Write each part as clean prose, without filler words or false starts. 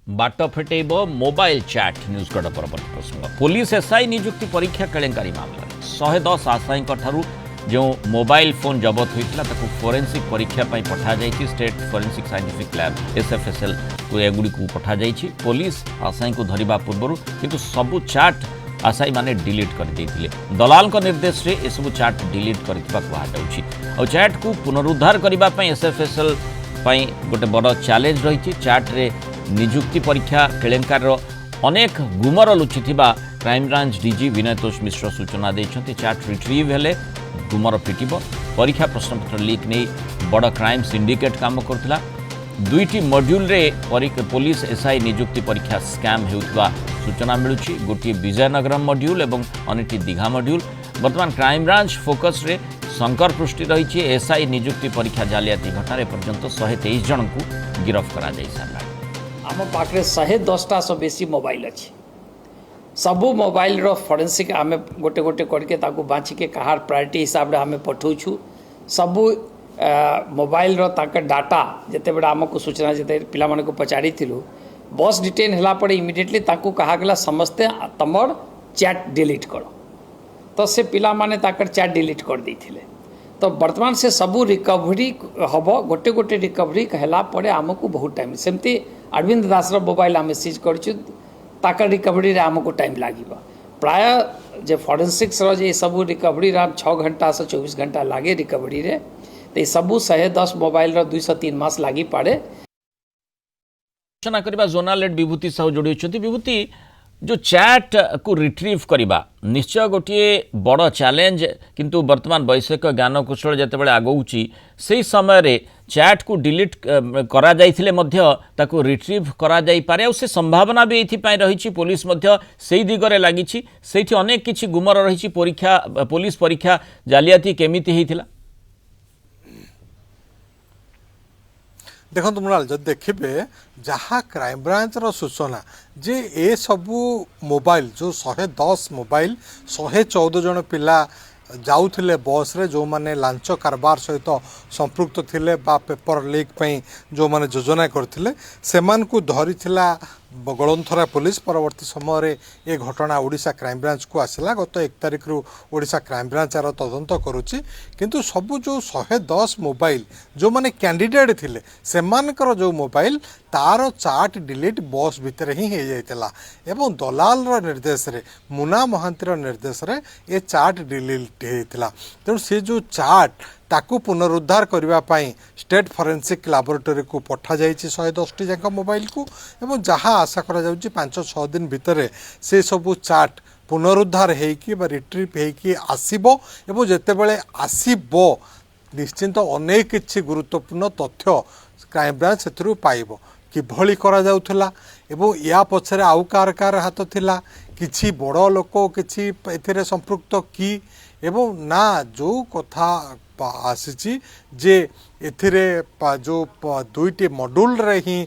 बाट फेटेब mobile chat news गड़ परवर्ती प्रसंग पुलिस एसआई नियुक्ति परीक्षा केलेंकारी मामला 110 आशायी जो मोबाइल फोन जबत होता फोरेंसिक परीक्षा पठा जाइए स्टेट फोरेंसिक साइंटिफिक लैब एसएफएसएल को एगुड़ी पठा जाइए पुलिस आशायी को धरवा पूर्व किंतु सबू चैट आशायी माने डिलीट कर देते दलाल निर्देश रे ए सब चैट डिलीट कर चैट को पुनरुद्धार करने एसएफएसएल गोटे बड़ चैलेंज रही चैट रे नियुक्ति परीक्षा केलेंकार अनेक गुमर लुचि क्राइमब्रांच डीजी विनयतोष मिश्र सूचना देते चैट रिट्रीव हेले गुमर पिटिब परीक्षा प्रश्नपत्र लीक नहीं बड़ क्राइम सिंडिकेट काम करुला दुईटी मॉड्यूल रे पुलिस एसआई नियुक्ति परीक्षा स्कैम होता सूचना मिलूँ गोटे विजयनगरम मॉड्यूल और अनेटी दीघा मॉड्यूल बर्तमान क्राइमब्रांच फोकस रे शंकर पृष्टि रही एसआई नियुक्ति परीक्षा जालियाती घटना पर्यंत 123 जन को गिरफ्त करा सारा आम पाखे 110टा सो बेसी मोबाइल अच्छी सबू मोबाइल रो फोरेंसिक आम गोटे गोटे करके बाँचिके कहार प्रायोरिटी हिसाब से आम पठाऊँ सबू मोबाइल रो डाटा जिते बड़े आमको सूचना जिते पिला को पचाड़ी बस डिटेन होला पड़े इमिडिएटली कहा समस्ते तमर चैट डिलीट कर तो से पिला माने चैट डिलीट कर देथिले तो वर्तमान से सबू रिकवरी हम गोटे गोटे रिकवरी है पड़े आमको बहुत टाइम सेमती अरविंद दास मोबाइल आम सीज कर रिकवरी रे आमको टाइम लगे प्राय जे फोरेंसिक्स जे सबू रिकवरी 6 घंटा से 24 घंटा लगे रिकवरी रे तो सबू 110 मोबाइल 203 मास लगी पड़े। सूचना करबा जोनाल हेड विभूति साहू जोड़ी होती विभूति जो चैट को रिट्रीव करवा निश्चय गोटे बड़ चैलेंज किंतु वर्तमान वैषयिक ज्ञान कौशल जिते बड़े आगौची से समय रे चैट को डिलीट करा जाइथिले मध्य ताको रिट्रीव करा जाई पारे से संभावना भी एथि रही पुलिस मध्य से दिगरे लागिछि सेठी अनेक किछि गुमर रही परीक्षा पुलिस परीक्षा जालियाती केमिति हेतिला देखो मृणाल जब देखिए जहाँ क्राइमब्रांच सूचना जे ए सबू मोबाइल जो 110 मोबाइल 114 जन पिला जाऊले बस रे जो माने लांच कारबार सहित संपृक्त थिले बा पेपर लीक पई जो माने योजना करथिले सेमान को धरिथिला गलंथरा पुलिस परवर्ती समय ये घटना ओडिशा क्राइमब्रांच को आसला गत 1 तारिख रु ओडिशा क्राइमब्रांच यार तदंत करुच्ची किंतु सबू जो 110 मोबाइल जो माने कैंडिडेट थिले सेमानकर जो मोबाइल तार चार्ट डिलीट बस भितर ही हो जाइतला एवं दलाल निर्देश रे मुना महांतिर निर्देश रे ये चार्ट डिलीट होता तेणु से जो चार्ट ताकू पुनरुद्धार करने स्टेट फोरेंसिक लैबोरेटरी को पठा जाइए 110टी जाक मोबाइल को एवं जहाँ आशा करा जाउची 5-6 दिन भितर से सबू चार्ट पुनरुद्धार होइकी बा रिट्रीव होइकी आसीबो एवं जेतेबेले आसीबो निश्चिंत अनेक किछि गुरुत्वपूर्ण तथ्य क्राइमब्रांच से पाइबो किभली करा जाउथला एवं या पछरे आउ कार हाथ थिला किछि बड़ लोक किछि एथिरे संपृक्त की एवं ना जो कथा आसी जे एथिरे जो 2टी मॉड्यूल रे ही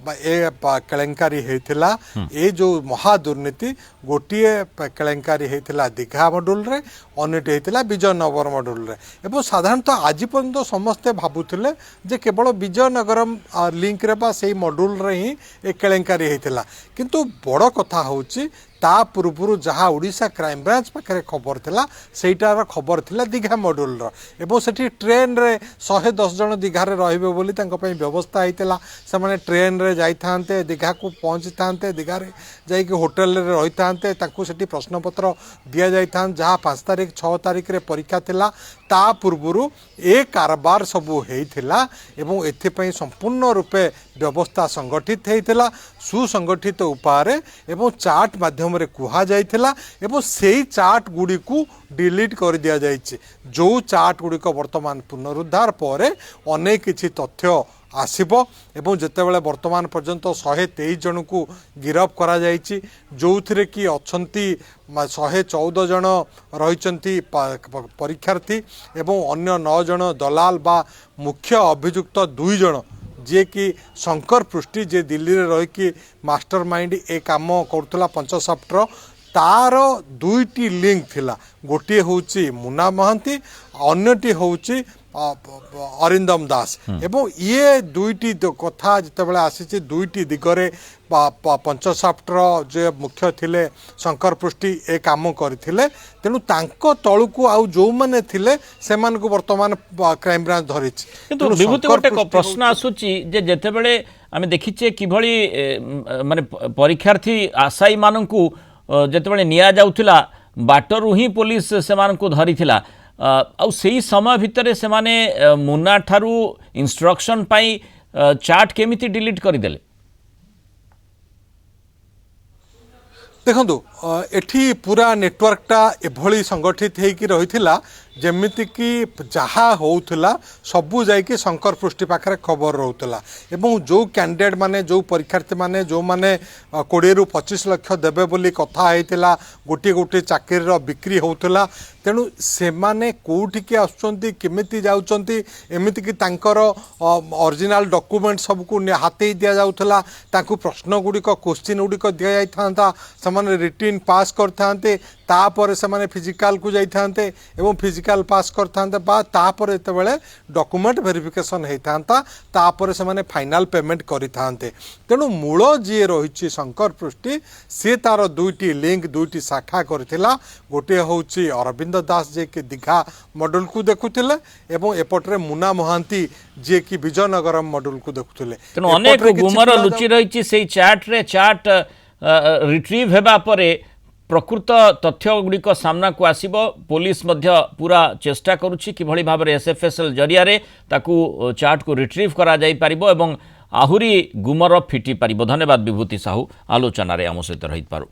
ए केलेंकारी होता ए जो महादुर्नीति गोटे केलेंकारी होता दीघा मॉड्यूल रे अन्यटी होता विजयनगर मॉड्यूल रे एवं साधारणतः आज पर्यंत समस्ते भावुले जे केवल विजयनगरम लिंक रे बा से मॉड्यूल रे ही ए केलेंकारी होता किंतु बड़ कथा होची ता पूर्व जहाँ ओडिशा क्राइमब्रांच पाखे खबर थिला सेटार खबर थिला दीघा मॉड्यूल एवं सेठी ट्रेन रे 110 जन दीघा रे रहिबे बोली तांको पई व्यवस्था होता से माने ट्रेन रे जाई थांते दीघा को पहुँची थांते दीघा रे जाई के होटल रे रही थांते तांको सेठी प्रश्नपत्र दिया जाई थां जहाँ 5 तारिख 6 तारिख रे परीक्षा थिला ता पूर्व ए कारबार सबू होइथिला एवं एथिपई संपूर्ण रूपे व्यवस्था संगठित होइथिला सुसंगठित उपाय एवं चार्ट माध्यम रे कुहा जाइथिला एवं सेही चार्ट गुडी को डिलीट कर दिया जाइछि जो चार्ट गुडी को वर्तमान पुनरुद्धार पर अनेक किछि तथ्य आसीबो एवं जेतेबेले वर्तमान पर्यंत 123 जन को गिरफ्त करा जाइछि जोथिरे कि अछंती 114 जन रहिचंती परीक्षार्थी एवं अन्य 9 जन दलाल बा मुख्य अभियुक्त 2 जन जे कि शंकर पृष्टि जे दिल्ली रे रही कि मास्टर माइंड ए काम करथला पंचसफ्टर तार 2टी लिंक थिला गोटे होची मुना महांती अन्यटी होची ଅରିନ୍ଦମ ଦାସ ଏବଂ ଇଏ ଦୁଇଟି କଥା ଯେତେବେଳେ ଆସିଛି ଦୁଇଟି ଦିଗରେ ପଞ୍ଚସାପ୍ଟର ଯେ ମୁଖ୍ୟ ଥିଲେ ଶଙ୍କର ପୃଷ୍ଟି ଏ କାମ କରିଥିଲେ ତେଣୁ ତାଙ୍କ ତଳକୁ ଆଉ ଯେଉଁମାନେ ଥିଲେ ସେମାନଙ୍କୁ ବର୍ତ୍ତମାନ କ୍ରାଇମବ୍ରାଞ୍ଚ ଧରିଛି। କିନ୍ତୁ ବିଭୂତି ଗୋଟେ ପ୍ରଶ୍ନ ଆସୁଛି ଯେ ଯେତେବେଳେ ଆମେ ଦେଖିଛେ କିଭଳି ମାନେ ପରୀକ୍ଷାର୍ଥୀ ଆଶାୟୀ ମାନଙ୍କୁ ଯେତେବେଳେ ନିଆଯାଉଥିଲା ବାଟରୁ ହିଁ ପୋଲିସ ସେମାନଙ୍କୁ ଧରିଥିଲା ଆଉ ସେହି ସମୟ ଭିତରେ ସେମାନେ ମୁନା ଠାରୁ ଇନଷ୍ଟ୍ରକ୍ସନ୍ ପାଇଁ ଚାଟ୍ କେମିତି ଡିଲିଟ୍ କରିଦେଲେ? ଦେଖନ୍ତୁ ଏଠି ପୁରା ନେଟୱାର୍କଟା ଏଭଳି ସଂଗଠିତ ହେଇକି ରହିଥିଲା ଯେମିତିକି ଯାହା ହେଉଥିଲା ସବୁ ଯାଇକି ଶଙ୍କର ପୃଷ୍ଟି ପାଖରେ ଖବର ରହୁଥିଲା ଏବଂ ଯେଉଁ କ୍ୟାଣ୍ଡିଡେଟ୍ ମାନେ ଯେଉଁ ପରୀକ୍ଷାର୍ଥୀ ମାନେ ଯେଉଁମାନେ 20ରୁ 25 ଲକ୍ଷ ଦେବେ ବୋଲି କଥା ହେଇଥିଲା ଗୋଟିଏ ଗୋଟିଏ ଚାକିରିର ବିକ୍ରି ହେଉଥିଲା ତେଣୁ ସେମାନେ କେଉଁଠିକି ଆସୁଛନ୍ତି କେମିତି ଯାଉଛନ୍ତି ଏମିତିକି ତାଙ୍କର ଅରିଜିନାଲ ଡକୁମେଣ୍ଟ ସବୁକୁ ହାତେଇ ଦିଆଯାଉଥିଲା ତାଙ୍କୁ ପ୍ରଶ୍ନ ଗୁଡ଼ିକ କୋଶ୍ଚିନ୍ ଗୁଡ଼ିକ ଦିଆଯାଇଥାନ୍ତା ସେମାନେ ରିଟିନ୍ ପାସ୍ କରିଥାନ୍ତେ ତାପରେ ସେମାନେ ଫିଜିକାଲକୁ ଯାଇଥାନ୍ତେ ଏବଂ ଫିଜିକାଲ ପାସ୍ କରିଥାନ୍ତେ ବା ତାପରେ ଯେତେବେଳେ ଡକୁମେଣ୍ଟ ଭେରିଫିକେସନ୍ ହେଇଥାନ୍ତା ତାପରେ ସେମାନେ ଫାଇନାଲ ପେମେଣ୍ଟ କରିଥାନ୍ତେ ତେଣୁ ମୂଳ ଯିଏ ରହିଛି ଶଙ୍କର ପୃଷ୍ଟି ସିଏ ତାର ଦୁଇଟି ଲିଙ୍କ ଦୁଇଟି ଶାଖା କରିଥିଲା ଗୋଟିଏ ହେଉଛି ଅରବିନ୍ଦ ଦାସ ଯିଏକି ଦୀଘା ମଡେଲକୁ ଦେଖୁଥିଲେ ଏବଂ ଏପଟରେ ମୁନା ମହାନ୍ତି ଯିଏକି ବିଜୟନଗରମ ମଡେଲକୁ ଦେଖୁଥିଲେ। ତେଣୁ ଅନେକ ଗୁମର ଲୁଚି ରହିଛି ସେଇ ଚାଟ୍ରେ ଚାଟ୍ ରିଟ୍ରିଭ୍ ହେବା ପରେ ପ୍ରକୃତ ତଥ୍ୟ ଗୁଡ଼ିକ ସାମ୍ନାକୁ ଆସିବ ପୁଲିସ ମଧ୍ୟ ପୁରା ଚେଷ୍ଟା କରୁଛି କିଭଳି ଭାବରେ ଏସ୍ଏଫ୍ଏସ୍ଏଲ୍ ଜରିଆରେ ତାକୁ ଚାଟ୍କୁ ରିଟ୍ରିଭ୍ କରାଯାଇପାରିବ ଏବଂ ଆହୁରି ଗୁମର ଫିଟି ପାରିବ। ଧନ୍ୟବାଦ ବିଭୂତି ସାହୁ ଆଲୋଚନାରେ ଆମ ସହିତ ରହିଥିବାରୁ।